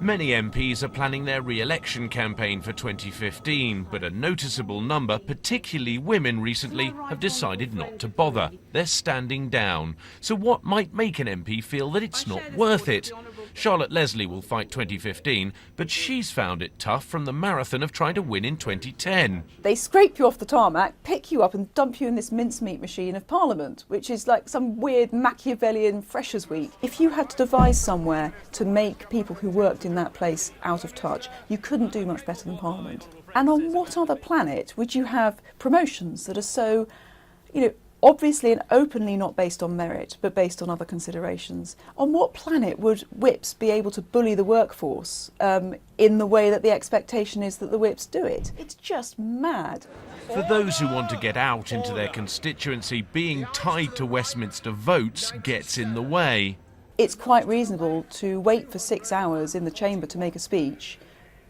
Many MPs are planning their re-election campaign for 2015, but a noticeable number, particularly women recently, have decided not to bother. They're standing down. So what might make an MP feel that it's not worth it? Charlotte Leslie will fight 2015, but she's found it tough from the marathon of trying to win in 2010. They scrape you off the tarmac, pick you up and dump you in this mincemeat machine of Parliament, which is like some weird Machiavellian Freshers' Week. If you had to devise somewhere to make people who worked in that place out of touch, you couldn't do much better than Parliament. And on what other planet would you have promotions that are so, obviously and openly not based on merit, but based on other considerations? On what planet would whips be able to bully the workforce in the way that the expectation is that the whips do it? It's just mad. For those who want to get out into their constituency, being tied to Westminster votes gets in the way. It's quite reasonable to wait for 6 hours in the chamber to make a speech,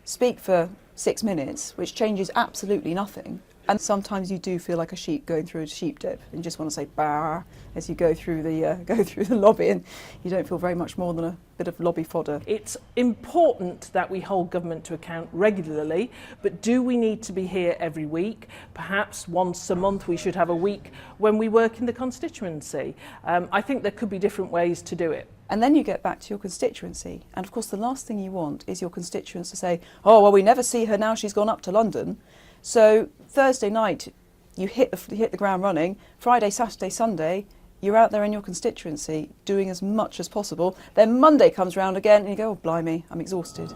speak for 6 minutes, which changes absolutely nothing. And sometimes you do feel like a sheep going through a sheep dip and you just want to say "bah" as you go through the lobby, and you don't feel very much more than a bit of lobby fodder. It's important that we hold government to account regularly, but do we need to be here every week? Perhaps once a month we should have a week when we work in the constituency. I think there could be different ways to do it. And then you get back to your constituency, and of course the last thing you want is your constituents to say, "Oh well, we never see her now, she's gone up to London." So Thursday night you hit the ground running. Friday, Saturday, Sunday you're out there in your constituency doing as much as possible. Then Monday comes round again and you go, "Oh blimey, I'm exhausted."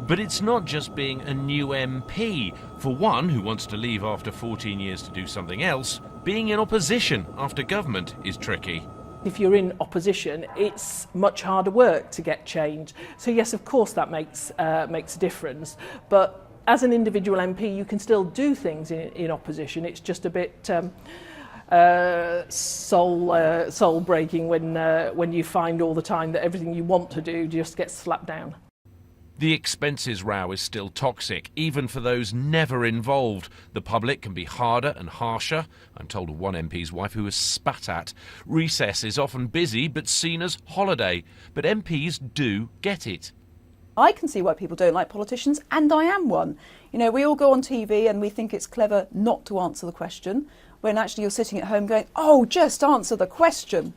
But it's not just being a new MP. For one who wants to leave after 14 years to do something else, being in opposition after government is tricky. If you're in opposition, it's much harder work to get change. So yes, of course that makes a difference. But as an individual MP, you can still do things in opposition. It's just a bit soul breaking when you find all the time that everything you want to do just gets slapped down. The expenses row is still toxic, even for those never involved. The public can be harder and harsher. I'm told of one MP's wife who was spat at. Recess is often busy but seen as holiday. But MPs do get it. I can see why people don't like politicians, and I am one. We all go on TV and we think it's clever not to answer the question, when actually you're sitting at home going, "Oh, just answer the question."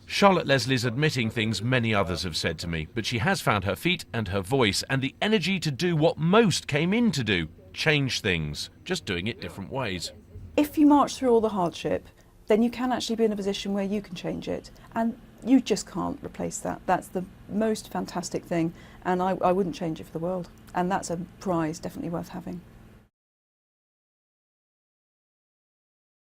Charlotte Leslie's admitting things many others have said to me, but she has found her feet and her voice and the energy to do what most came in to do, change things, just doing it different ways. If you march through all the hardship, then you can actually be in a position where you can change it, and you just can't replace that. That's the most fantastic thing, and I wouldn't change it for the world, and that's a prize definitely worth having.